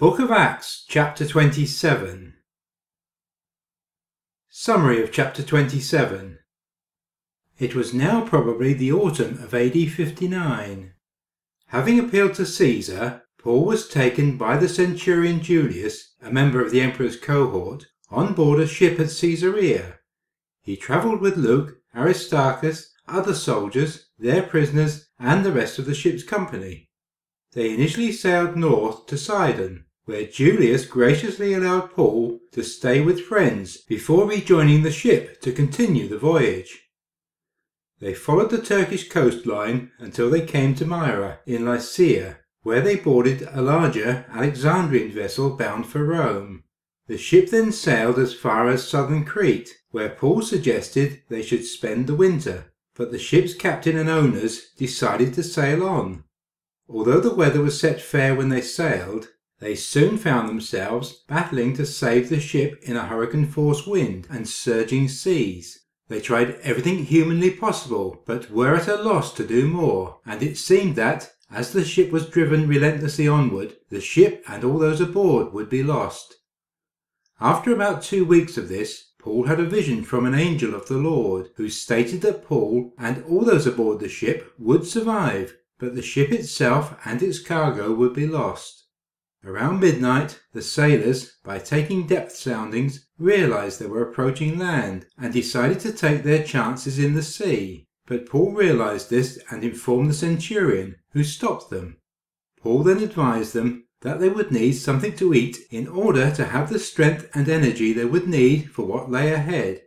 Book of Acts, chapter 27. Summary of chapter 27. It was now probably the autumn of AD 59. Having appealed to Caesar, Paul was taken by the centurion Julius, a member of the emperor's cohort, on board a ship at Caesarea. He travelled with Luke, Aristarchus, other soldiers, their prisoners, and the rest of the ship's company. They initially sailed north to Sidon, where Julius graciously allowed Paul to stay with friends before rejoining the ship to continue the voyage. They followed the Turkish coastline until they came to Myra in Lycia, where they boarded a larger Alexandrian vessel bound for Rome. The ship then sailed as far as southern Crete, where Paul suggested they should spend the winter, but the ship's captain and owners decided to sail on. Although the weather was set fair when they sailed, they soon found themselves battling to save the ship in a hurricane-force wind and surging seas. They tried everything humanly possible, but were at a loss to do more, and it seemed that, as the ship was driven relentlessly onward, the ship and all those aboard would be lost. After about 2 weeks of this, Paul had a vision from an angel of the Lord, who stated that Paul and all those aboard the ship would survive, but the ship itself and its cargo would be lost. Around midnight, the sailors, by taking depth soundings, realized they were approaching land and decided to take their chances in the sea. But Paul realized this and informed the centurion, who stopped them. Paul then advised them that they would need something to eat in order to have the strength and energy they would need for what lay ahead.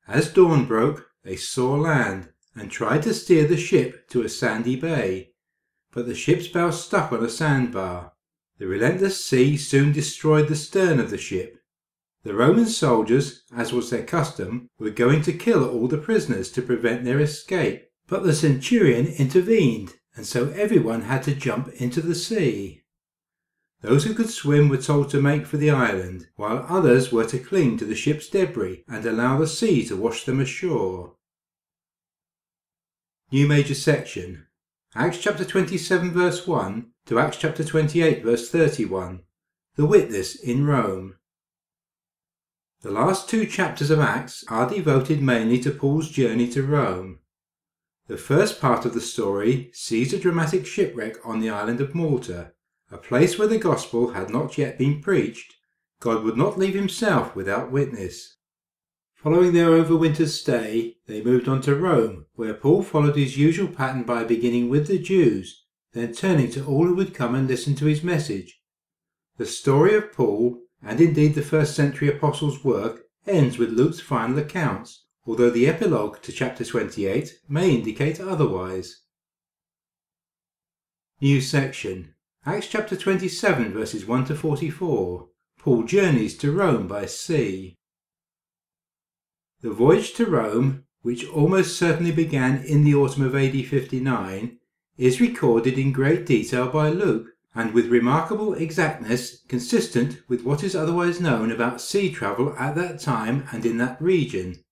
As dawn broke, they saw land and tried to steer the ship to a sandy bay, but the ship's bow stuck on a sandbar. The relentless sea soon destroyed the stern of the ship. The Roman soldiers, as was their custom, were going to kill all the prisoners to prevent their escape, but the centurion intervened, and so everyone had to jump into the sea. Those who could swim were told to make for the island, while others were to cling to the ship's debris and allow the sea to wash them ashore. New major section. Acts chapter 27 verse 1 to Acts chapter 28 verse 31. The witness in Rome. The last 2 chapters of Acts are devoted mainly to Paul's journey to Rome. The first part of the story sees a dramatic shipwreck on the island of Malta, a place where the gospel had not yet been preached. God would not leave himself without witness. Following their overwinter stay, they moved on to Rome, where Paul followed his usual pattern by beginning with the Jews, then turning to all who would come and listen to his message. The story of Paul, and indeed the first century apostles' work, ends with Luke's final accounts, although the epilogue to chapter 28 may indicate otherwise. New section. Acts chapter 27 verses 1 to 44. Paul journeys to Rome by sea. The voyage to Rome, which almost certainly began in the autumn of AD 59, is recorded in great detail by Luke, and with remarkable exactness consistent with what is otherwise known about sea travel at that time and in that region.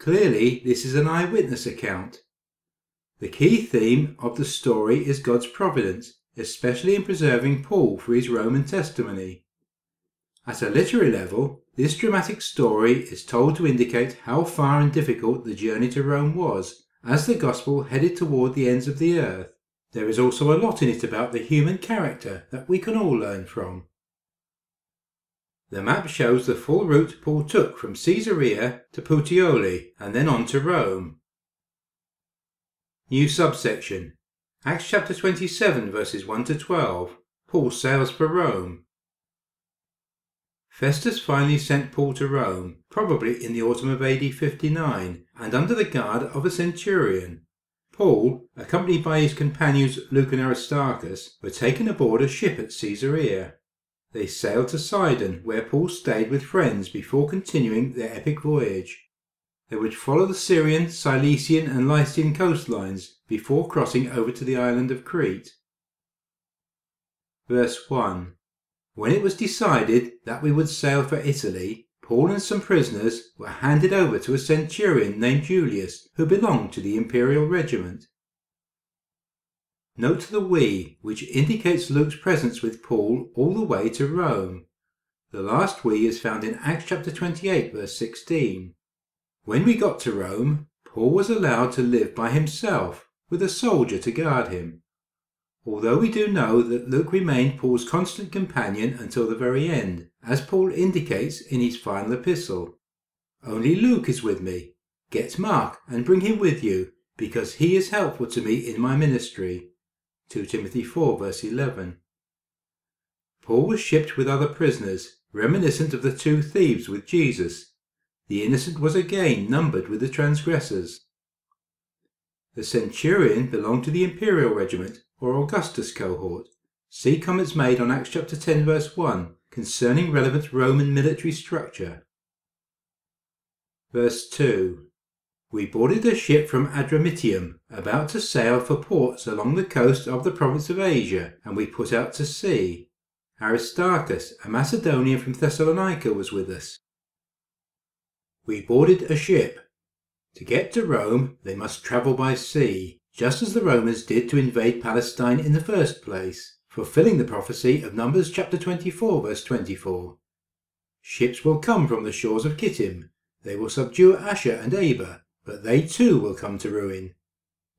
Clearly, this is an eyewitness account. The key theme of the story is God's providence, especially in preserving Paul for his Roman testimony. At a literary level, this dramatic story is told to indicate how far and difficult the journey to Rome was, as the gospel headed toward the ends of the earth. There is also a lot in it about the human character that we can all learn from. The map shows the full route Paul took from Caesarea to Puteoli and then on to Rome. New subsection. Acts chapter 27 verses 1 to 12. Paul sails for Rome. Festus finally sent Paul to Rome, probably in the autumn of AD 59, and under the guard of a centurion. Paul, accompanied by his companions Luke and Aristarchus, were taken aboard a ship at Caesarea. They sailed to Sidon, where Paul stayed with friends before continuing their epic voyage. They would follow the Syrian, Cilician and Lycian coastlines before crossing over to the island of Crete. Verse 1. When it was decided that we would sail for Italy, Paul and some prisoners were handed over to a centurion named Julius, who belonged to the imperial regiment. Note the we, which indicates Luke's presence with Paul all the way to Rome. The last we is found in Acts chapter 28 verse 16. When we got to Rome, Paul was allowed to live by himself, with a soldier to guard him. Although we do know that Luke remained Paul's constant companion until the very end, as Paul indicates in his final epistle. Only Luke is with me. Get Mark and bring him with you, because he is helpful to me in my ministry. 2 Timothy 4 verse 11. Paul was shipped with other prisoners, reminiscent of the two thieves with Jesus. The innocent was again numbered with the transgressors. The centurion belonged to the imperial regiment, or Augustus cohort. See comments made on Acts chapter 10 verse 1 concerning relevant Roman military structure. Verse 2. We boarded a ship from Adramyttium, about to sail for ports along the coast of the province of Asia, and we put out to sea. Aristarchus, a Macedonian from Thessalonica, was with us. We boarded a ship. To get to Rome, they must travel by sea, just as the Romans did to invade Palestine in the first place, fulfilling the prophecy of Numbers chapter 24 verse 24. Ships will come from the shores of Kittim. They will subdue Asher and Aber, but they too will come to ruin.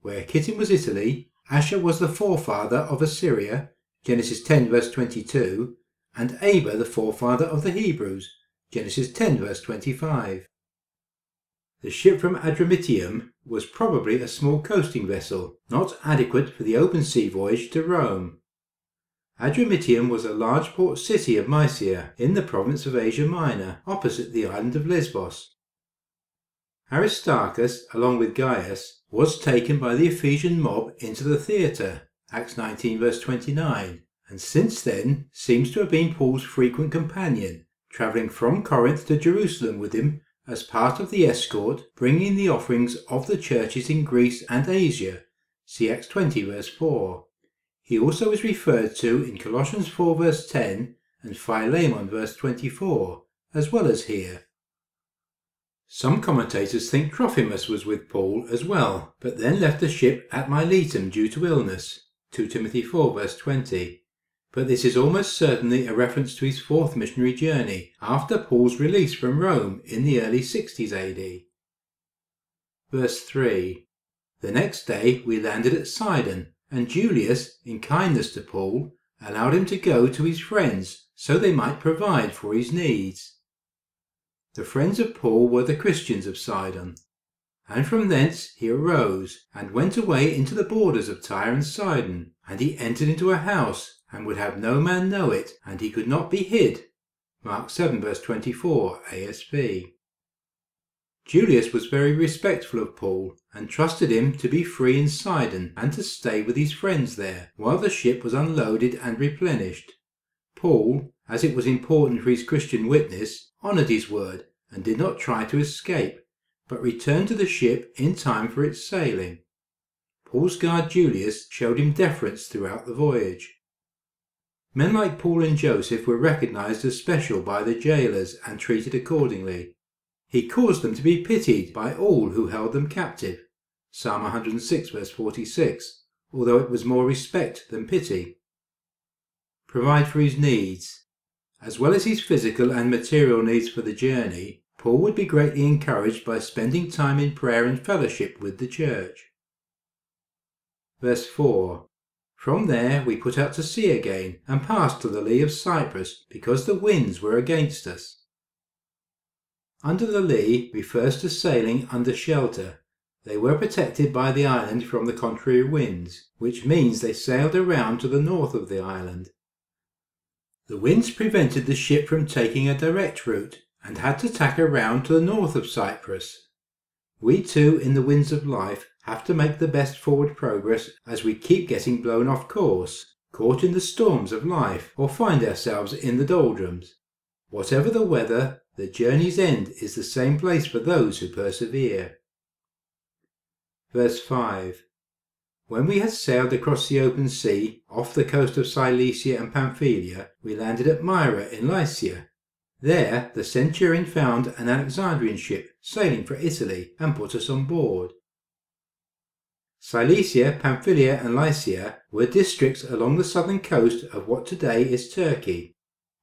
Where Kittim was Italy, Asher was the forefather of Assyria, Genesis 10 verse 22, and Aber the forefather of the Hebrews, Genesis 10 verse 25. The ship from Adramyttium was probably a small coasting vessel, not adequate for the open sea voyage to Rome. Adramyttium was a large port city of Mysia in the province of Asia Minor, opposite the island of Lesbos. Aristarchus, along with Gaius, was taken by the Ephesian mob into the theatre, Acts 19 verse 29, and since then seems to have been Paul's frequent companion, travelling from Corinth to Jerusalem with him as part of the escort bringing the offerings of the churches in Greece and Asia, see Acts 20 verse 4. He also is referred to in Colossians 4 verse 10 and Philemon verse 24, as well as here. Some commentators think Trophimus was with Paul as well, but then left the ship at Miletum due to illness, 2 Timothy 4 verse 20. But this is almost certainly a reference to his fourth missionary journey after Paul's release from Rome in the early 60s AD. Verse 3. The next day we landed at Sidon, and Julius, in kindness to Paul, allowed him to go to his friends so they might provide for his needs. The friends of Paul were the Christians of Sidon. And from thence he arose, and went away into the borders of Tyre and Sidon, and he entered into a house, and would have no man know it, and he could not be hid. Mark 7 verse 24 ASV. Julius was very respectful of Paul, and trusted him to be free in Sidon, and to stay with his friends there, while the ship was unloaded and replenished. Paul, as it was important for his Christian witness, honoured his word, and did not try to escape, but returned to the ship in time for its sailing. Paul's guard Julius showed him deference throughout the voyage. Men like Paul and Joseph were recognized as special by the jailers and treated accordingly. He caused them to be pitied by all who held them captive, Psalm 106 verse 46, although it was more respect than pity. Provide for his needs. As well as his physical and material needs for the journey, Paul would be greatly encouraged by spending time in prayer and fellowship with the church. Verse 4. From there we put out to sea again, and passed to the lee of Cyprus, because the winds were against us. Under the lee refers to sailing under shelter. They were protected by the island from the contrary winds, which means they sailed around to the north of the island. The winds prevented the ship from taking a direct route, and had to tack around to the north of Cyprus. We too, in the winds of life, have to make the best forward progress as we keep getting blown off course, caught in the storms of life, or find ourselves in the doldrums. Whatever the weather, the journey's end is the same place for those who persevere. Verse 5. When we had sailed across the open sea, off the coast of Cilicia and Pamphylia, we landed at Myra in Lycia. There the centurion found an Alexandrian ship sailing for Italy, and put us on board. Cilicia, Pamphylia and Lycia were districts along the southern coast of what today is Turkey.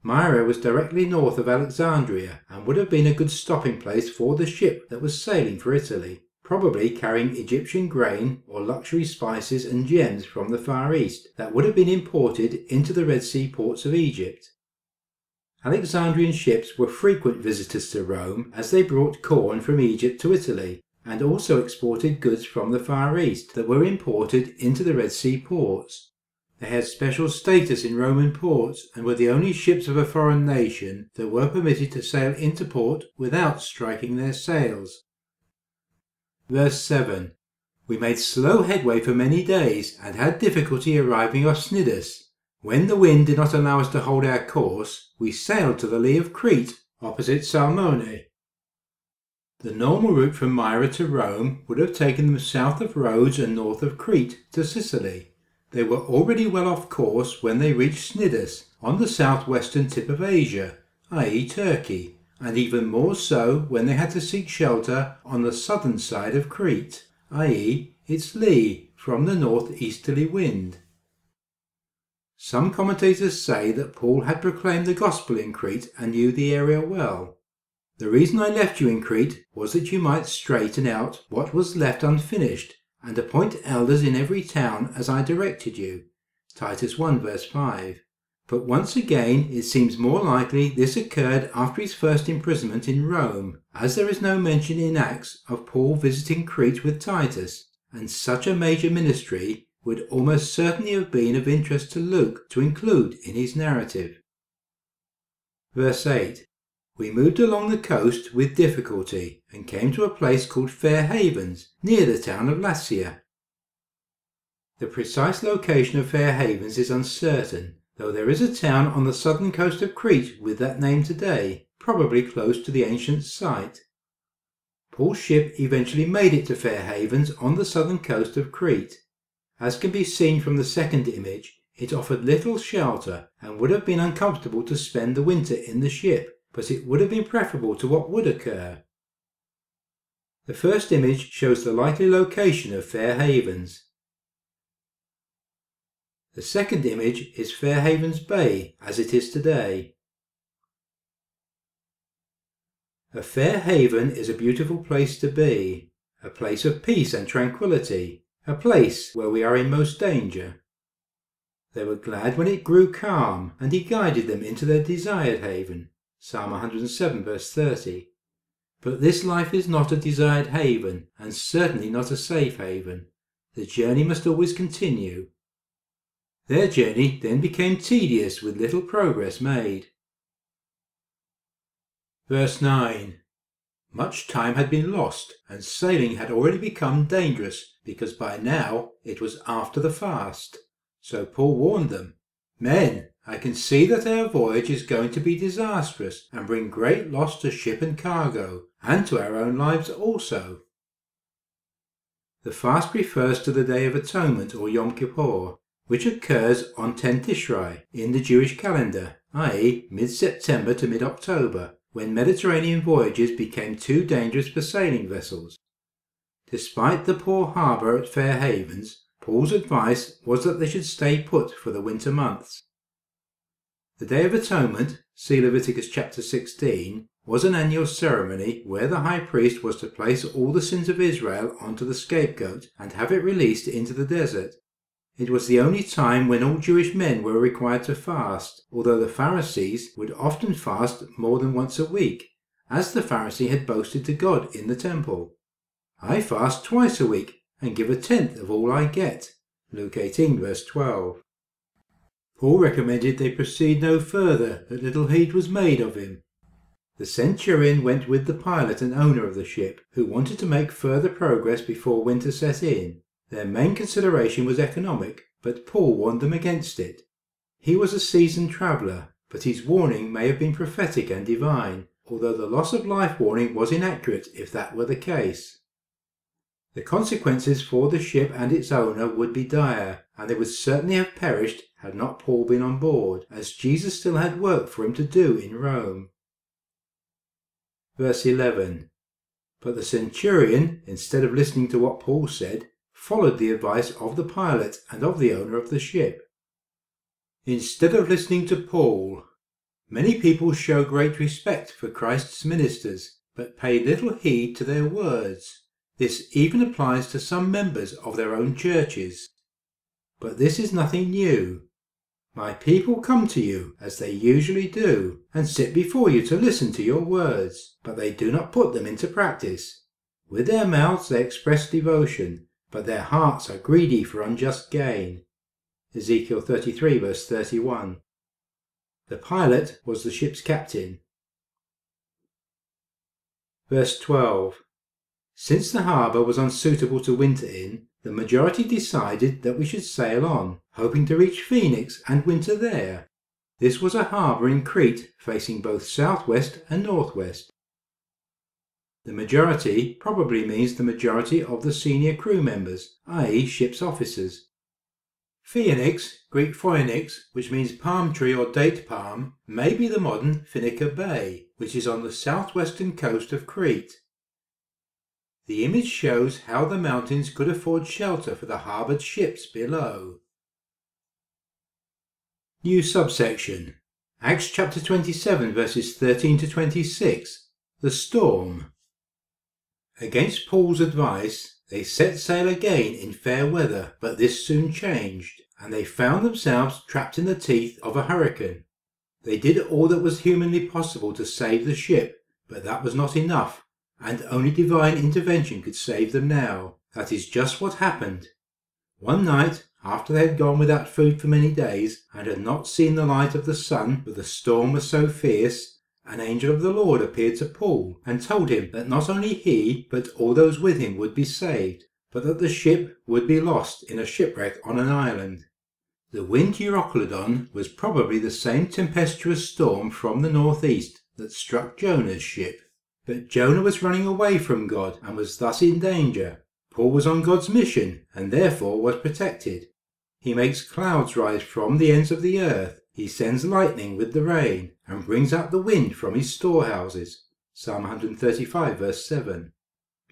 Myra was directly north of Alexandria and would have been a good stopping place for the ship that was sailing for Italy, probably carrying Egyptian grain or luxury spices and gems from the Far East that would have been imported into the Red Sea ports of Egypt. Alexandrian ships were frequent visitors to Rome as they brought corn from Egypt to Italy, and also exported goods from the Far East that were imported into the Red Sea ports. They had special status in Roman ports and were the only ships of a foreign nation that were permitted to sail into port without striking their sails. Verse 7. We made slow headway for many days and had difficulty arriving off Cnidus. When the wind did not allow us to hold our course, we sailed to the lee of Crete, opposite Salmone. The normal route from Myra to Rome would have taken them south of Rhodes and north of Crete to Sicily. They were already well off course when they reached Cnidus, on the southwestern tip of Asia, i.e. Turkey, and even more so when they had to seek shelter on the southern side of Crete, i.e. its lee from the northeasterly wind. Some commentators say that Paul had proclaimed the gospel in Crete and knew the area well. The reason I left you in Crete was that you might straighten out what was left unfinished and appoint elders in every town as I directed you. Titus 1 verse 5. But once again it seems more likely this occurred after his first imprisonment in Rome, as there is no mention in Acts of Paul visiting Crete with Titus, and such a major ministry would almost certainly have been of interest to Luke to include in his narrative. Verse 8. We moved along the coast with difficulty and came to a place called Fair Havens, near the town of Lasea. The precise location of Fair Havens is uncertain, though there is a town on the southern coast of Crete with that name today, probably close to the ancient site. Paul's ship eventually made it to Fair Havens on the southern coast of Crete. As can be seen from the second image, it offered little shelter and would have been uncomfortable to spend the winter in the ship, but it would have been preferable to what would occur. The first image shows the likely location of Fair Havens. The second image is Fair Havens Bay as it is today. A fair haven is a beautiful place to be, a place of peace and tranquility, a place where we are in most danger. They were glad when it grew calm, and he guided them into their desired haven. Psalm 107 verse 30. But this life is not a desired haven, and certainly not a safe haven. The journey must always continue. Their journey then became tedious with little progress made. Verse 9. Much time had been lost, and sailing had already become dangerous, because by now it was after the fast. So Paul warned them, Men, I can see that our voyage is going to be disastrous and bring great loss to ship and cargo, and to our own lives also. The fast refers to the Day of Atonement or Yom Kippur, which occurs on 10 Tishrei in the Jewish calendar, i.e. mid-September to mid-October, when Mediterranean voyages became too dangerous for sailing vessels. Despite the poor harbour at Fair Havens, Paul's advice was that they should stay put for the winter months. The Day of Atonement, see Leviticus chapter 16, was an annual ceremony where the high priest was to place all the sins of Israel onto the scapegoat and have it released into the desert. It was the only time when all Jewish men were required to fast, although the Pharisees would often fast more than once a week, as the Pharisee had boasted to God in the temple. I fast twice a week and give a tenth of all I get. Luke 18 verse 12. Paul recommended they proceed no further, that little heed was made of him. The centurion went with the pilot and owner of the ship, who wanted to make further progress before winter set in. Their main consideration was economic, but Paul warned them against it. He was a seasoned traveller, but his warning may have been prophetic and divine, although the loss of life warning was inaccurate if that were the case. The consequences for the ship and its owner would be dire, and they would certainly have perished had not Paul been on board, as Jesus still had work for him to do in Rome. Verse 11. But the centurion, instead of listening to what Paul said, followed the advice of the pilot and of the owner of the ship. Instead of listening to Paul, many people show great respect for Christ's ministers, but pay little heed to their words. This even applies to some members of their own churches. But this is nothing new. My people come to you, as they usually do, and sit before you to listen to your words, but they do not put them into practice. With their mouths they express devotion, but their hearts are greedy for unjust gain. Ezekiel 33 verse 31. The pilot was the ship's captain. Verse 12. Since the harbour was unsuitable to winter in, the majority decided that we should sail on, hoping to reach Phoenix and winter there. This was a harbour in Crete facing both southwest and northwest. The majority probably means the majority of the senior crew members, i.e. ship's officers. Phoenix, Greek phoenix, which means palm tree or date palm, may be the modern Finica Bay, which is on the southwestern coast of Crete. The image shows how the mountains could afford shelter for the harboured ships below. New subsection. Acts chapter 27 verses 13 to 26. The storm. Against Paul's advice, they set sail again in fair weather, but this soon changed, and they found themselves trapped in the teeth of a hurricane. They did all that was humanly possible to save the ship, but that was not enough, and only divine intervention could save them now. That is just what happened. One night, after they had gone without food for many days, and had not seen the light of the sun, for the storm was so fierce, an angel of the Lord appeared to Paul, and told him that not only he, but all those with him would be saved, but that the ship would be lost in a shipwreck on an island. The wind Euroclydon was probably the same tempestuous storm from the northeast that struck Jonah's ship. But Jonah was running away from God and was thus in danger. Paul was on God's mission and therefore was protected. He makes clouds rise from the ends of the earth. He sends lightning with the rain and brings out the wind from his storehouses. Psalm 135 verse 7.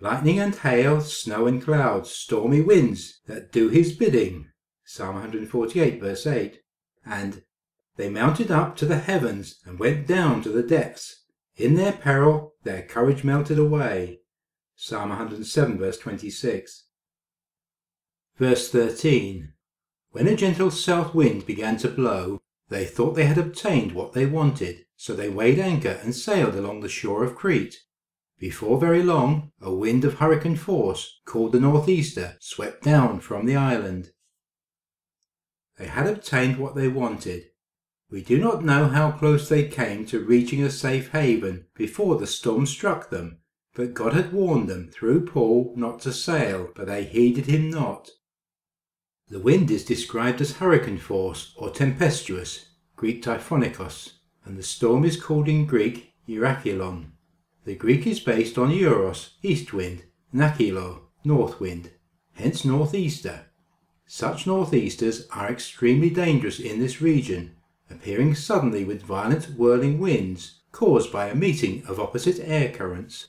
Lightning and hail, snow and clouds, stormy winds that do his bidding. Psalm 148 verse 8. And they mounted up to the heavens and went down to the depths. In their peril their courage melted away. Psalm 107 verse 26. Verse 13. When a gentle south wind began to blow, they thought they had obtained what they wanted, so they weighed anchor and sailed along the shore of Crete. Before very long, a wind of hurricane force, called the northeaster, swept down from the island. They had obtained what they wanted. We do not know how close they came to reaching a safe haven before the storm struck them, but God had warned them through Paul not to sail, but they heeded him not. The wind is described as hurricane force or tempestuous, Greek typhonikos, and the storm is called in Greek Eurakilon. The Greek is based on euros, east wind, and akilo, north wind, hence northeaster. Such northeasters are extremely dangerous in this region, appearing suddenly with violent whirling winds caused by a meeting of opposite air currents.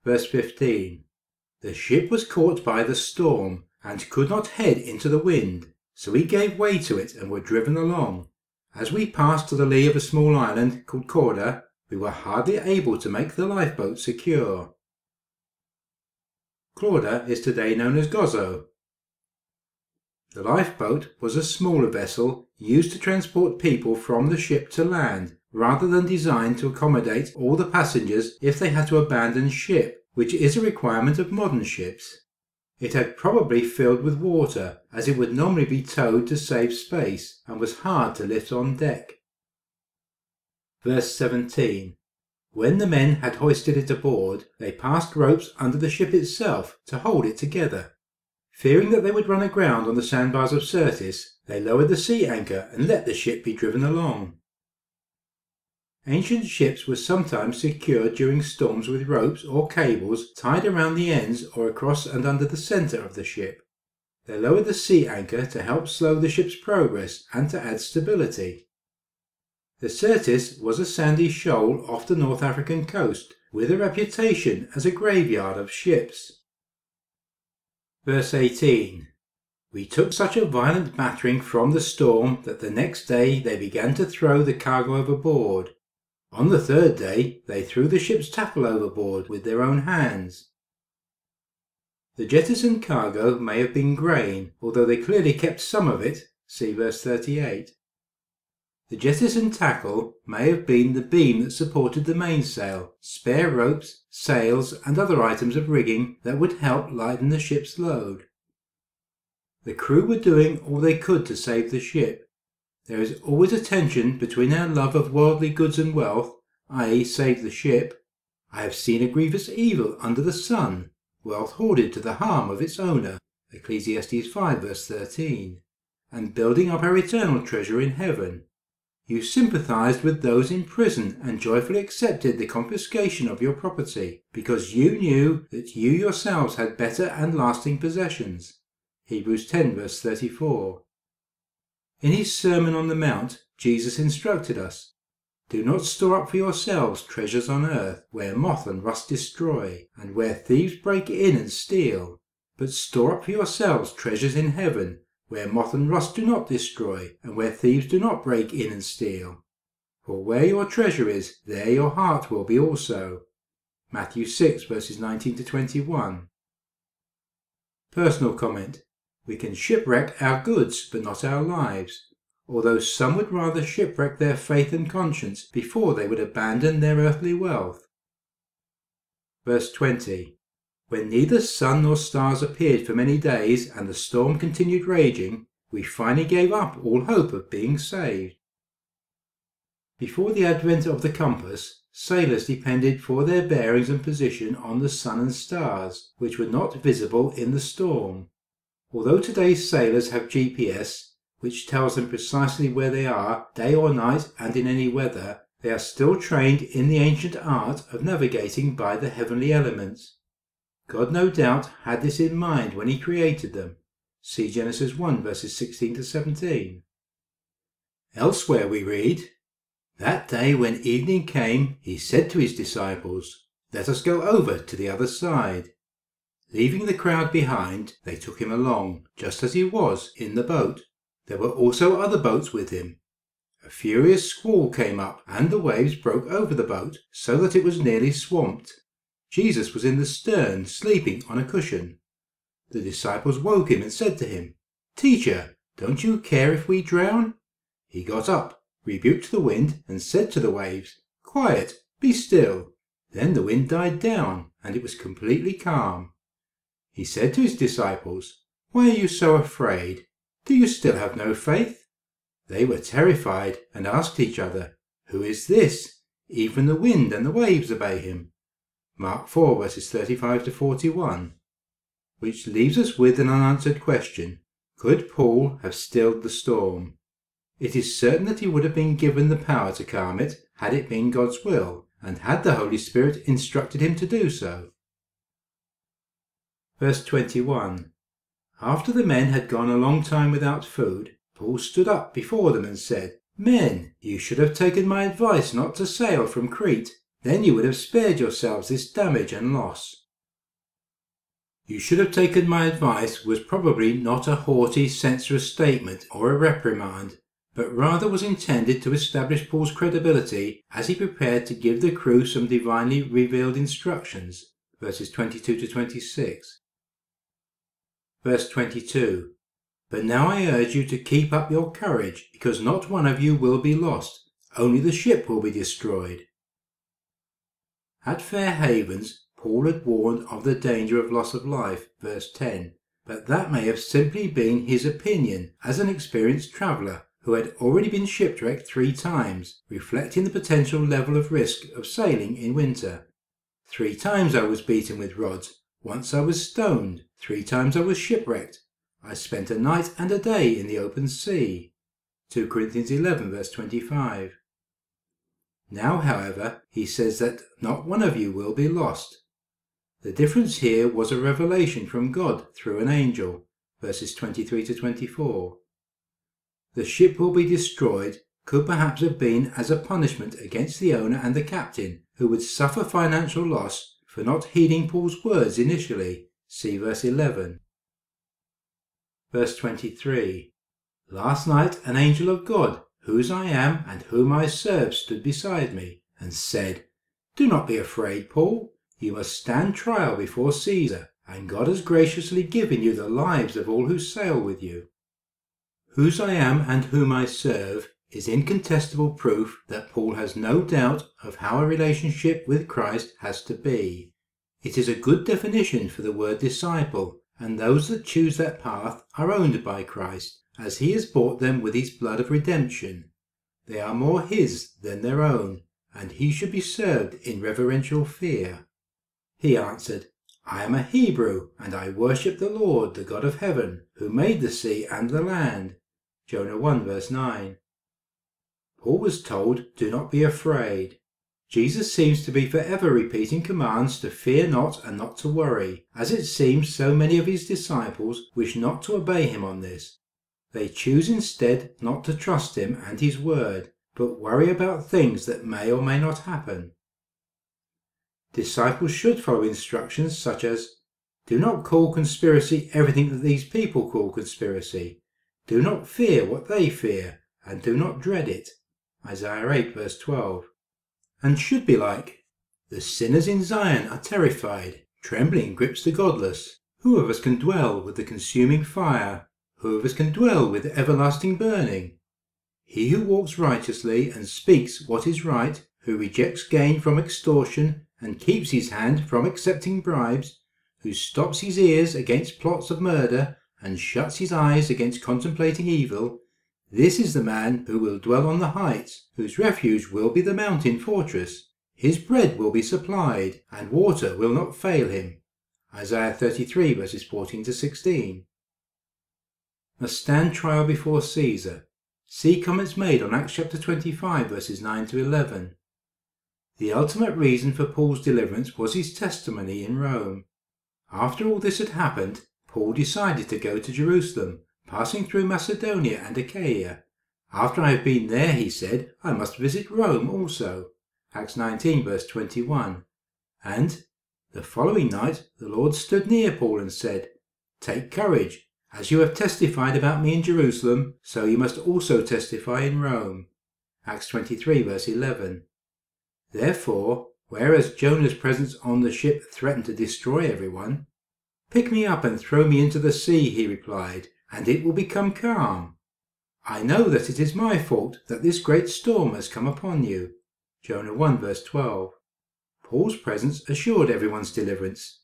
Verse 15. The ship was caught by the storm and could not head into the wind, so we gave way to it and were driven along. As we passed to the lee of a small island called Corda, we were hardly able to make the lifeboat secure. Corda is today known as Gozo. The lifeboat was a smaller vessel used to transport people from the ship to land, rather than designed to accommodate all the passengers if they had to abandon ship, which is a requirement of modern ships. It had probably filled with water, as it would normally be towed to save space, and was hard to lift on deck. Verse 17. When the men had hoisted it aboard, they passed ropes under the ship itself to hold it together. Fearing that they would run aground on the sandbars of Syrtis, they lowered the sea anchor and let the ship be driven along. Ancient ships were sometimes secured during storms with ropes or cables tied around the ends or across and under the centre of the ship. They lowered the sea anchor to help slow the ship's progress and to add stability. The Syrtis was a sandy shoal off the North African coast, with a reputation as a graveyard of ships. Verse 18. We took such a violent battering from the storm that the next day they began to throw the cargo overboard. On the third day they threw the ship's tackle overboard with their own hands. The jettisoned cargo may have been grain, although they clearly kept some of it. See verse 38. The jettisoned tackle may have been the beam that supported the mainsail, spare ropes, sails, and other items of rigging that would help lighten the ship's load. The crew were doing all they could to save the ship. There is always a tension between our love of worldly goods and wealth, i.e. save the ship. I have seen a grievous evil under the sun, wealth hoarded to the harm of its owner, Ecclesiastes 5 verse 13, and building up our eternal treasure in heaven. You sympathized with those in prison and joyfully accepted the confiscation of your property, because you knew that you yourselves had better and lasting possessions. Hebrews 10 verse 34. In his Sermon on the Mount, Jesus instructed us, do not store up for yourselves treasures on earth, where moth and rust destroy, and where thieves break in and steal, but store up for yourselves treasures in heaven, where moth and rust do not destroy, and where thieves do not break in and steal. For where your treasure is, there your heart will be also. Matthew 6 verses 19 to 21. Personal comment. We can shipwreck our goods, but not our lives, although some would rather shipwreck their faith and conscience before they would abandon their earthly wealth. Verse 20. When neither sun nor stars appeared for many days and the storm continued raging, we finally gave up all hope of being saved. Before the advent of the compass, sailors depended for their bearings and position on the sun and stars, which were not visible in the storm. Although today's sailors have GPS, which tells them precisely where they are, day or night and in any weather, they are still trained in the ancient art of navigating by the heavenly elements. God no doubt had this in mind when he created them. See Genesis 1 verses 16 to 17. Elsewhere we read, that day when evening came, he said to his disciples, let us go over to the other side. Leaving the crowd behind, they took him along, just as he was, in the boat. There were also other boats with him. A furious squall came up, and the waves broke over the boat, so that it was nearly swamped. Jesus was in the stern, sleeping on a cushion. The disciples woke him and said to him, Teacher, don't you care if we drown? He got up, rebuked the wind, and said to the waves, Quiet, be still. Then the wind died down, and it was completely calm. He said to his disciples, Why are you so afraid? Do you still have no faith? They were terrified and asked each other, Who is this? Even the wind and the waves obey him. Mark 4 verses 35 to 41. Which leaves us with an unanswered question. Could Paul have stilled the storm? It is certain that he would have been given the power to calm it, had it been God's will, and had the Holy Spirit instructed him to do so. Verse 21. After the men had gone a long time without food, Paul stood up before them and said, Men, you should have taken my advice not to sail from Crete. Then you would have spared yourselves this damage and loss. You should have taken my advice was probably not a haughty, censorious statement or a reprimand, but rather was intended to establish Paul's credibility as he prepared to give the crew some divinely revealed instructions. Verses 22 to 26. Verse 22. But now I urge you to keep up your courage, because not one of you will be lost, only the ship will be destroyed. At Fair Havens, Paul had warned of the danger of loss of life, verse 10, but that may have simply been his opinion as an experienced traveller who had already been shipwrecked 3 times, reflecting the potential level of risk of sailing in winter. 3 times I was beaten with rods, once I was stoned, 3 times I was shipwrecked. I spent a night and a day in the open sea. 2 Corinthians 11 verse 25. Now, however, he says that not one of you will be lost. The difference here was a revelation from God through an angel, verses 23 to 24. The ship will be destroyed could perhaps have been as a punishment against the owner and the captain, who would suffer financial loss for not heeding Paul's words initially. See verse 11. Verse 23. Last night an angel of God, whose I am and whom I serve, stood beside me, and said, Do not be afraid, Paul. You must stand trial before Caesar, and God has graciously given you the lives of all who sail with you. Whose I am and whom I serve is incontestable proof that Paul has no doubt of how a relationship with Christ has to be. It is a good definition for the word disciple, and those that choose that path are owned by Christ, as he has bought them with his blood of redemption. They are more his than their own, and he should be served in reverential fear. He answered, I am a Hebrew, and I worship the Lord, the God of heaven, who made the sea and the land. Jonah 1 verse 9. Paul was told, Do not be afraid. Jesus seems to be forever repeating commands to fear not and not to worry, as it seems so many of his disciples wish not to obey him on this. They choose instead not to trust him and his word, but worry about things that may or may not happen. Disciples should follow instructions such as, Do not call conspiracy everything that these people call conspiracy. Do not fear what they fear, and do not dread it. Isaiah 8 verse 12. And should be like, The sinners in Zion are terrified, trembling grips the godless. Who of us can dwell with the consuming fire? Who of us can dwell with everlasting burning? He who walks righteously and speaks what is right, who rejects gain from extortion and keeps his hand from accepting bribes, who stops his ears against plots of murder and shuts his eyes against contemplating evil, this is the man who will dwell on the heights, whose refuge will be the mountain fortress. His bread will be supplied, and water will not fail him. Isaiah 33 verses 14 to 16. Must stand trial before Caesar. See comments made on Acts chapter 25 verses 9 to 11. The ultimate reason for Paul's deliverance was his testimony in Rome. After all this had happened, Paul decided to go to Jerusalem, passing through Macedonia and Achaia. After I have been there, he said, I must visit Rome also. Acts 19 verse 21. And the following night the Lord stood near Paul and said, Take courage. As you have testified about me in Jerusalem, so you must also testify in Rome. Acts 23 verse 11. Therefore, whereas Jonah's presence on the ship threatened to destroy everyone, Pick me up and throw me into the sea, he replied, and it will become calm. I know that it is my fault that this great storm has come upon you. Jonah 1 verse 12. Paul's presence assured everyone's deliverance.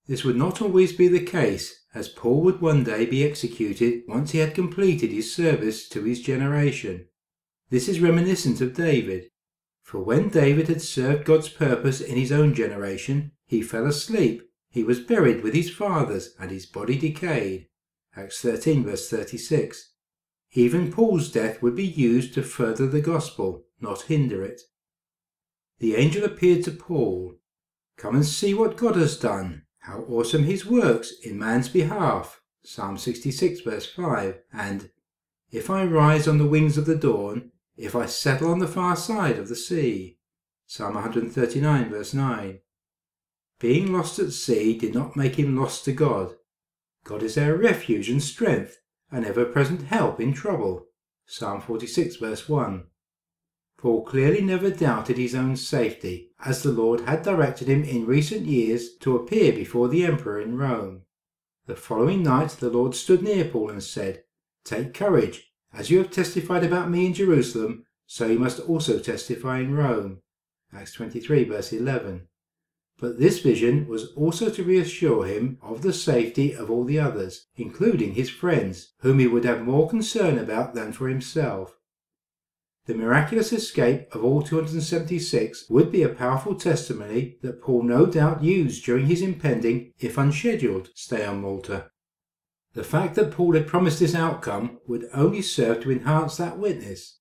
This would not always be the case, as Paul would one day be executed once he had completed his service to his generation. This is reminiscent of David. For when David had served God's purpose in his own generation, he fell asleep. He was buried with his fathers, and his body decayed. Acts 13 verse 36. Even Paul's death would be used to further the gospel, not hinder it. The angel appeared to Paul. Come and see what God has done, how awesome his works in man's behalf. Psalm 66 verse 5. And, If I rise on the wings of the dawn, if I settle on the far side of the sea. Psalm 139 verse 9. Being lost at sea did not make him lost to God. God is our refuge and strength, an ever-present help in trouble. Psalm 46 verse 1. Paul clearly never doubted his own safety, as the Lord had directed him in recent years to appear before the emperor in Rome. The following night the Lord stood near Paul and said, Take courage. As you have testified about me in Jerusalem, so you must also testify in Rome. Acts 23 verse 11. But this vision was also to reassure him of the safety of all the others, including his friends, whom he would have more concern about than for himself. The miraculous escape of all 276 would be a powerful testimony that Paul no doubt used during his impending, if unscheduled, stay on Malta. The fact that Paul had promised this outcome would only serve to enhance that witness.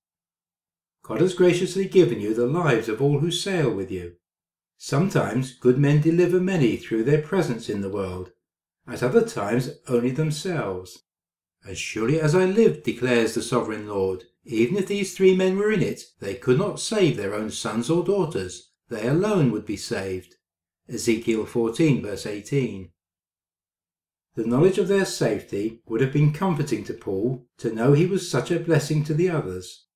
God has graciously given you the lives of all who sail with you. Sometimes good men deliver many through their presence in the world, at other times only themselves. As surely as I live, declares the sovereign Lord, even if these 3 men were in it, they could not save their own sons or daughters. They alone would be saved. Ezekiel 14 verse 18. The knowledge of their safety would have been comforting to Paul to know he was such a blessing to the others.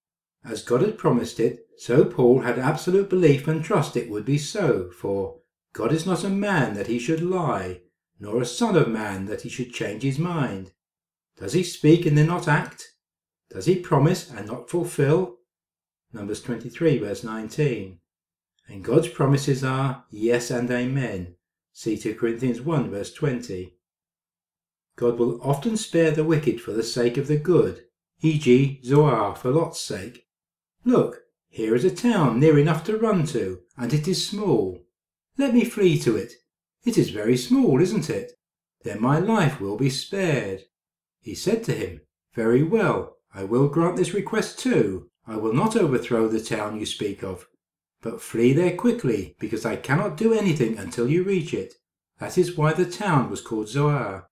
As God had promised it, so Paul had absolute belief and trust it would be so, for God is not a man that he should lie, nor a son of man that he should change his mind. Does he speak and then not act? Does he promise and not fulfill? Numbers 23 verse 19. And God's promises are yes and amen. See 2 Corinthians 1 verse 20. God will often spare the wicked for the sake of the good, e.g. Zoar for Lot's sake. Look, here is a town near enough to run to, and it is small. Let me flee to it. It is very small, isn't it? Then my life will be spared. He said to him, Very well, I will grant this request too. I will not overthrow the town you speak of, but flee there quickly, because I cannot do anything until you reach it. That is why the town was called Zoar.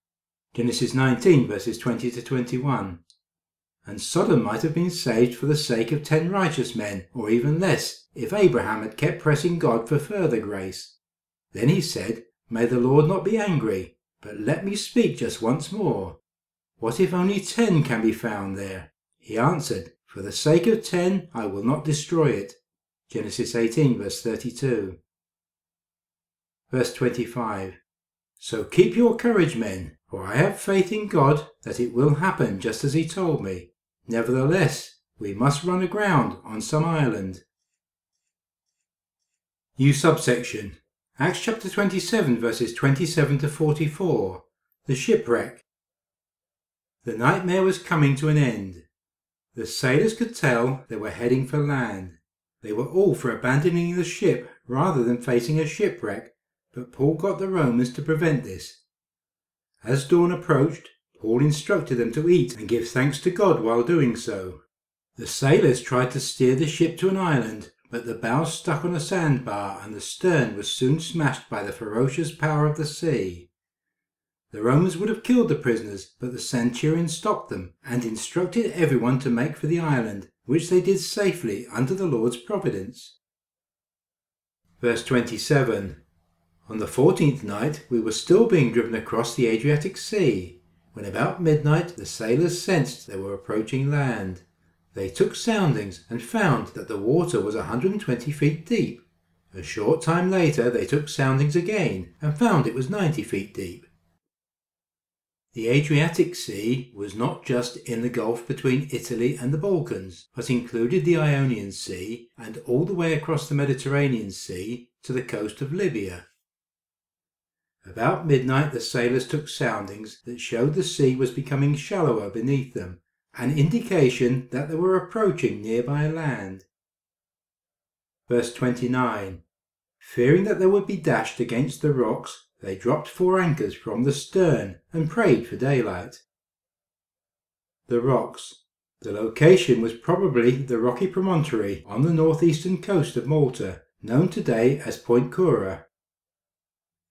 Genesis 19 verses 20 to 21. And Sodom might have been saved for the sake of 10 righteous men, or even less, if Abraham had kept pressing God for further grace. Then he said, May the Lord not be angry, but let me speak just once more. What if only 10 can be found there? He answered, For the sake of 10 I will not destroy it. Genesis 18 verse 32. Verse 25. So keep your courage, men, for I have faith in God that it will happen just as he told me. Nevertheless, we must run aground on some island. New subsection. Acts chapter 27 verses 27 to 44. The shipwreck. The nightmare was coming to an end. The sailors could tell they were heading for land. They were all for abandoning the ship rather than facing a shipwreck, but Paul got the Romans to prevent this. As dawn approached, Paul instructed them to eat and give thanks to God while doing so. The sailors tried to steer the ship to an island, but the bow stuck on a sandbar and the stern was soon smashed by the ferocious power of the sea. The Romans would have killed the prisoners, but the centurion stopped them and instructed everyone to make for the island, which they did safely under the Lord's providence. Verse 27. On the 14th night we were still being driven across the Adriatic Sea, when about midnight the sailors sensed they were approaching land. They took soundings and found that the water was 120 feet deep. A short time later they took soundings again and found it was 90 feet deep. The Adriatic Sea was not just in the gulf between Italy and the Balkans, but included the Ionian Sea and all the way across the Mediterranean Sea to the coast of Libya. About midnight the sailors took soundings that showed the sea was becoming shallower beneath them, an indication that they were approaching nearby land. Verse 29. Fearing that they would be dashed against the rocks, they dropped 4 anchors from the stern and prayed for daylight. The rocks. The location was probably the rocky promontory on the northeastern coast of Malta, known today as Point Cura.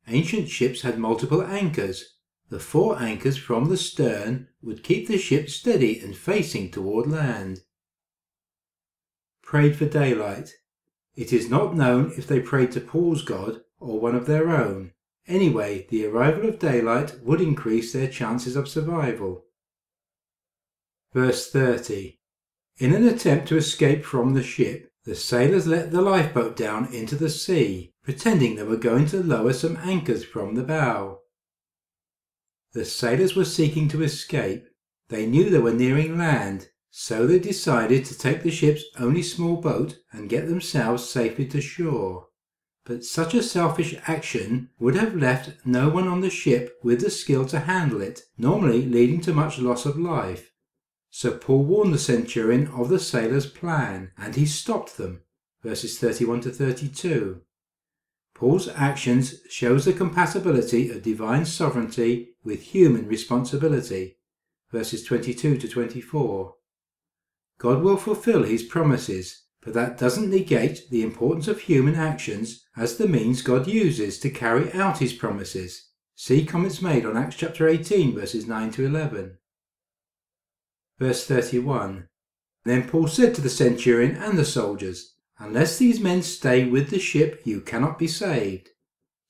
Ancient ships had multiple anchors. The 4 anchors from the stern would keep the ship steady and facing toward land. Prayed for daylight. It is not known if they prayed to Paul's God or one of their own. Anyway, the arrival of daylight would increase their chances of survival. Verse 30. In an attempt to escape from the ship, the sailors let the lifeboat down into the sea, pretending they were going to lower some anchors from the bow. The sailors were seeking to escape. They knew they were nearing land, so they decided to take the ship's only small boat and get themselves safely to shore. But such a selfish action would have left no one on the ship with the skill to handle it, normally leading to much loss of life. So Paul warned the centurion of the sailors' plan, and he stopped them. Verses 31 to 32. Paul's actions shows the compatibility of divine sovereignty with human responsibility. Verses 22 to 24. God will fulfill his promises, but that doesn't negate the importance of human actions as the means God uses to carry out his promises. See comments made on Acts chapter 18 verses 9 to 11. Verse 31. Then Paul said to the centurion and the soldiers, Unless these men stay with the ship, you cannot be saved.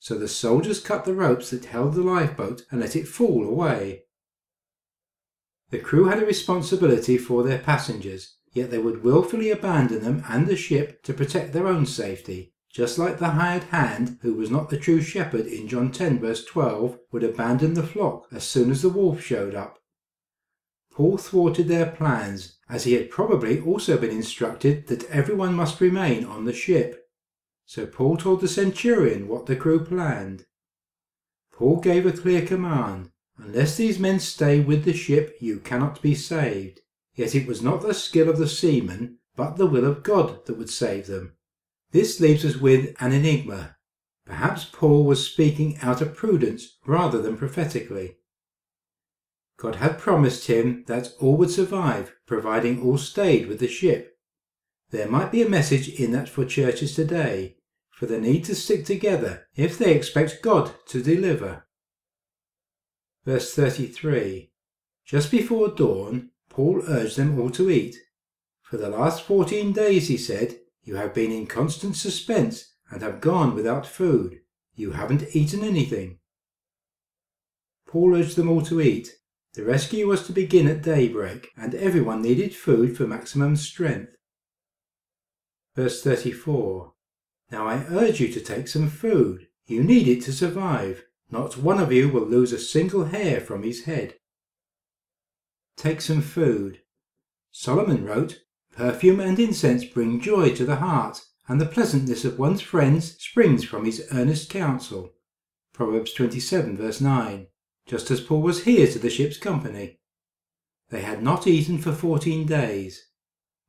So the soldiers cut the ropes that held the lifeboat and let it fall away. The crew had a responsibility for their passengers, yet they would willfully abandon them and the ship to protect their own safety, just like the hired hand, who was not the true shepherd in John 10 verse 12, would abandon the flock as soon as the wolf showed up. Paul thwarted their plans, as he had probably also been instructed that everyone must remain on the ship. So Paul told the centurion what the crew planned. Paul gave a clear command: unless these men stay with the ship, you cannot be saved. Yet it was not the skill of the seamen, but the will of God that would save them. This leaves us with an enigma. Perhaps Paul was speaking out of prudence rather than prophetically. God had promised him that all would survive, providing all stayed with the ship. There might be a message in that for churches today, for the need to stick together if they expect God to deliver. Verse 33. Just before dawn, Paul urged them all to eat. For the last 14 days, he said, you have been in constant suspense and have gone without food. You haven't eaten anything. Paul urged them all to eat. The rescue was to begin at daybreak, and everyone needed food for maximum strength. Verse 34. Now I urge you to take some food. You need it to survive. Not one of you will lose a single hair from his head. Take some food. Solomon wrote, perfume and incense bring joy to the heart, and the pleasantness of one's friends springs from his earnest counsel. Proverbs 27 verse 9. Just as Paul was here to the ship's company. They had not eaten for 14 days.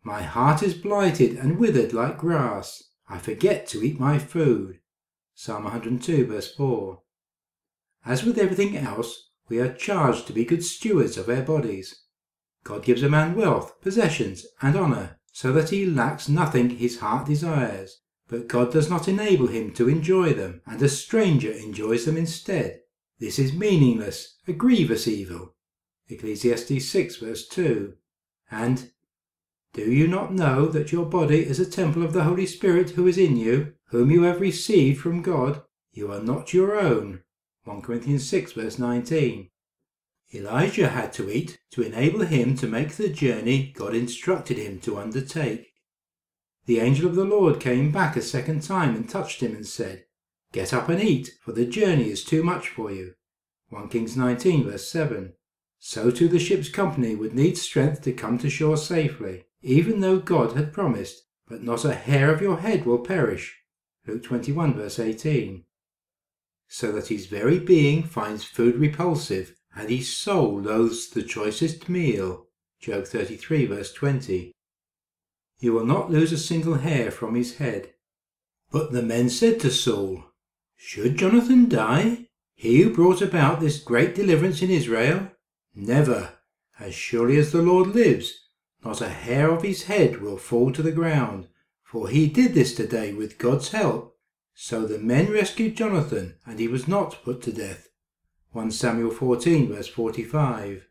My heart is blighted and withered like grass. I forget to eat my food. Psalm 102 verse 4. As with everything else, we are charged to be good stewards of our bodies. God gives a man wealth, possessions, and honour, so that he lacks nothing his heart desires. But God does not enable him to enjoy them, and a stranger enjoys them instead. This is meaningless, a grievous evil. Ecclesiastes 6 verse 2. And, do you not know that your body is a temple of the Holy Spirit who is in you, whom you have received from God? You are not your own. 1 Corinthians 6 verse 19. Elijah had to eat to enable him to make the journey God instructed him to undertake. The angel of the Lord came back a second time and touched him and said, Get up and eat, for the journey is too much for you. 1 Kings 19 verse 7. So too the ship's company would need strength to come to shore safely, even though God had promised, but not a hair of your head will perish. Luke 21 verse 18. So that his very being finds food repulsive, and his soul loathes the choicest meal. Job 33 verse 20. You will not lose a single hair from his head. But the men said to Saul, Should Jonathan die, he who brought about this great deliverance in Israel? Never, as surely as the Lord lives, not a hair of his head will fall to the ground, for he did this today with God's help. So the men rescued Jonathan, and he was not put to death. 1 Samuel 14 verse 45.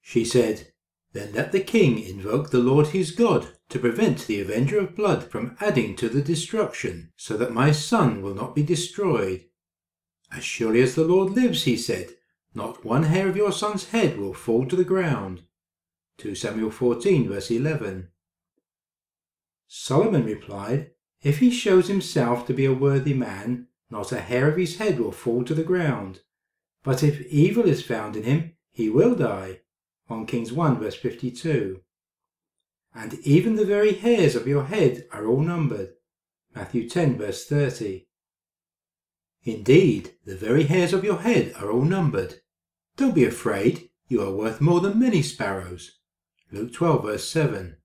She said, Then let the king invoke the Lord his God to prevent the avenger of blood from adding to the destruction, so that my son will not be destroyed. As surely as the Lord lives, he said, not one hair of your son's head will fall to the ground. 2 Samuel 14 verse 11. Solomon replied, If he shows himself to be a worthy man, not a hair of his head will fall to the ground. But if evil is found in him, he will die. 1 Kings 1 verse 52. And even the very hairs of your head are all numbered. Matthew 10 verse 30. Indeed, the very hairs of your head are all numbered. Don't be afraid, you are worth more than many sparrows. Luke 12 verse 7.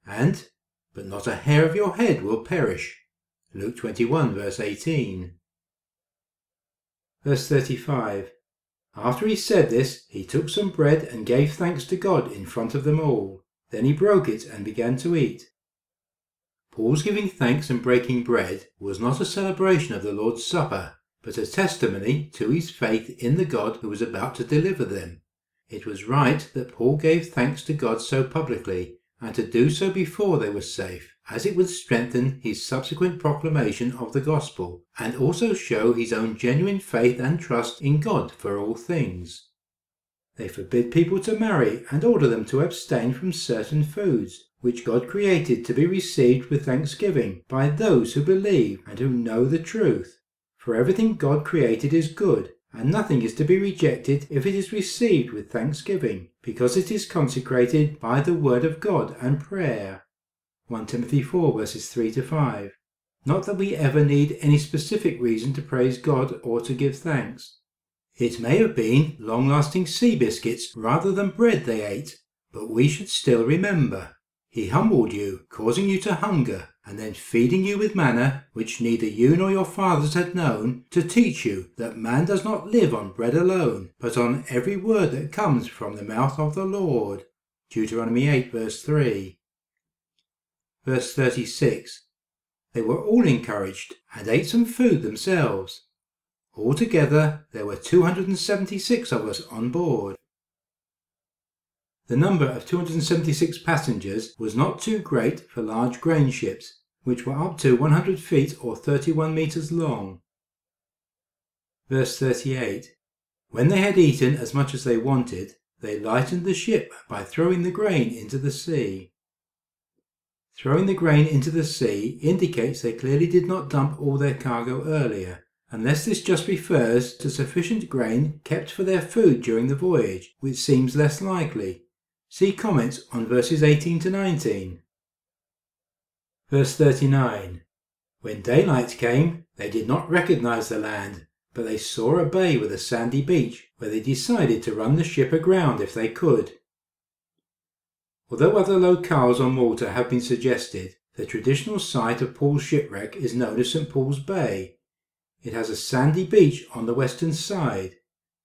And, but not a hair of your head will perish. Luke 21 verse 18. Verse 35. After he said this, he took some bread and gave thanks to God in front of them all. Then he broke it and began to eat. Paul's giving thanks and breaking bread was not a celebration of the Lord's Supper, but a testimony to his faith in the God who was about to deliver them. It was right that Paul gave thanks to God so publicly, and to do so before they were safe, as it would strengthen his subsequent proclamation of the gospel, and also show his own genuine faith and trust in God for all things. They forbid people to marry and order them to abstain from certain foods, which God created to be received with thanksgiving by those who believe and who know the truth. For everything God created is good, and nothing is to be rejected if it is received with thanksgiving, because it is consecrated by the word of God and prayer. 1 Timothy 4 verses 3-5. Not that we ever need any specific reason to praise God or to give thanks. It may have been long-lasting sea biscuits rather than bread they ate, but we should still remember. He humbled you, causing you to hunger, and then feeding you with manna, which neither you nor your fathers had known, to teach you that man does not live on bread alone, but on every word that comes from the mouth of the Lord. Deuteronomy 8 verse 3. Verse 36. They were all encouraged, and ate some food themselves. Altogether there were 276 of us on board. The number of 276 passengers was not too great for large grain ships, which were up to 100 feet or 31 meters long. Verse 38. When they had eaten as much as they wanted, they lightened the ship by throwing the grain into the sea. Throwing the grain into the sea indicates they clearly did not dump all their cargo earlier, unless this just refers to sufficient grain kept for their food during the voyage, which seems less likely. See comments on verses 18-19. Verse 39. When daylight came, they did not recognize the land, but they saw a bay with a sandy beach, where they decided to run the ship aground if they could. Although other locales on Malta have been suggested, the traditional site of Paul's shipwreck is known as St. Paul's Bay. It has a sandy beach on the western side.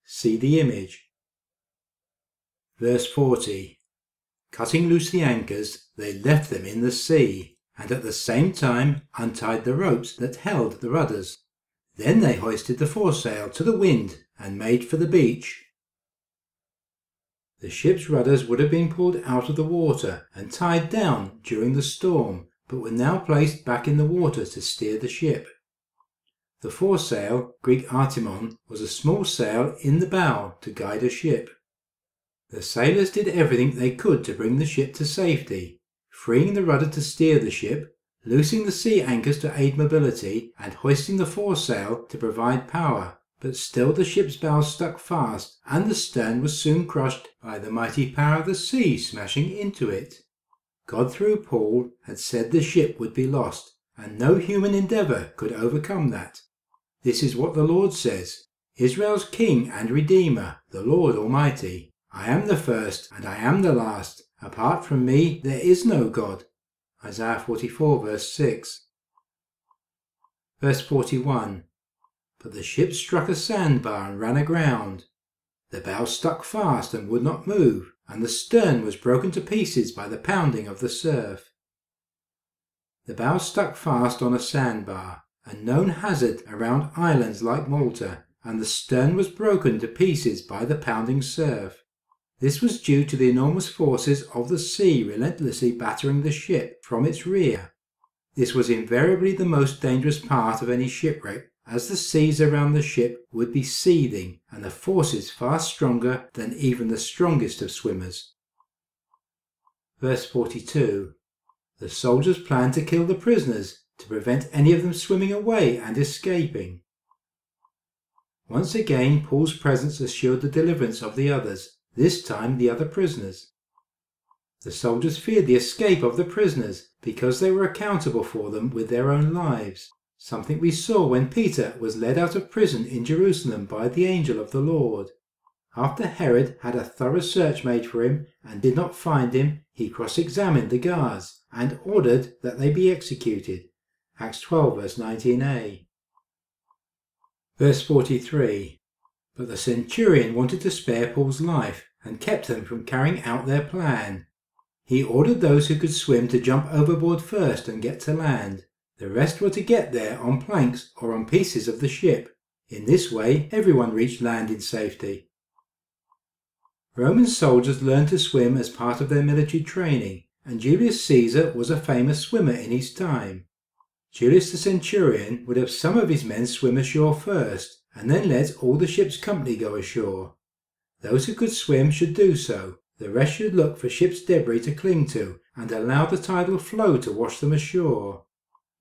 See the image. Verse 40. Cutting loose the anchors, they left them in the sea, and at the same time untied the ropes that held the rudders. Then they hoisted the foresail to the wind and made for the beach. The ship's rudders would have been pulled out of the water and tied down during the storm, but were now placed back in the water to steer the ship. The foresail, Greek artimon, was a small sail in the bow to guide a ship. The sailors did everything they could to bring the ship to safety, freeing the rudder to steer the ship, loosing the sea anchors to aid mobility, and hoisting the foresail to provide power. But still the ship's bow stuck fast, and the stern was soon crushed by the mighty power of the sea smashing into it. God through Paul had said the ship would be lost, and no human endeavour could overcome that. This is what the Lord says, Israel's King and Redeemer, the Lord Almighty. I am the first, and I am the last. Apart from me there is no God. Isaiah 44 verse 6. Verse 41. But the ship struck a sandbar and ran aground. The bow stuck fast and would not move, and the stern was broken to pieces by the pounding of the surf. The bow stuck fast on a sandbar, a known hazard around islands like Malta, and the stern was broken to pieces by the pounding surf. This was due to the enormous forces of the sea relentlessly battering the ship from its rear. This was invariably the most dangerous part of any shipwreck, as the seas around the ship would be seething and the forces far stronger than even the strongest of swimmers. Verse 42. The soldiers planned to kill the prisoners to prevent any of them swimming away and escaping. Once again Paul's presence assured the deliverance of the others, this time the other prisoners. The soldiers feared the escape of the prisoners because they were accountable for them with their own lives, something we saw when Peter was led out of prison in Jerusalem by the angel of the Lord. After Herod had a thorough search made for him and did not find him, he cross-examined the guards and ordered that they be executed. Acts 12 verse 19a. Verse 43. But the centurion wanted to spare Paul's life and kept them from carrying out their plan. He ordered those who could swim to jump overboard first and get to land. The rest were to get there on planks or on pieces of the ship. In this way, everyone reached land in safety. Roman soldiers learned to swim as part of their military training, and Julius Caesar was a famous swimmer in his time. Julius the centurion would have some of his men swim ashore first, and then let all the ship's company go ashore. Those who could swim should do so. The rest should look for ship's debris to cling to and allow the tidal flow to wash them ashore.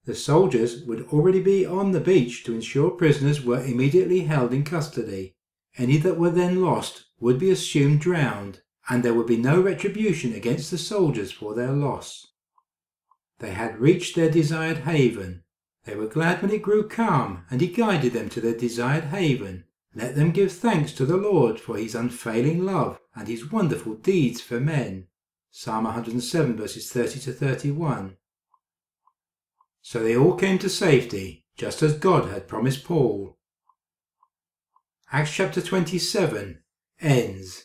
The soldiers would already be on the beach to ensure prisoners were immediately held in custody. Any that were then lost would be assumed drowned, and there would be no retribution against the soldiers for their loss. They had reached their desired haven. They were glad when it grew calm, and he guided them to their desired haven. Let them give thanks to the Lord for his unfailing love and his wonderful deeds for men. Psalm 107 verses 30 to 31. So they all came to safety, just as God had promised Paul. Acts chapter 27 ends.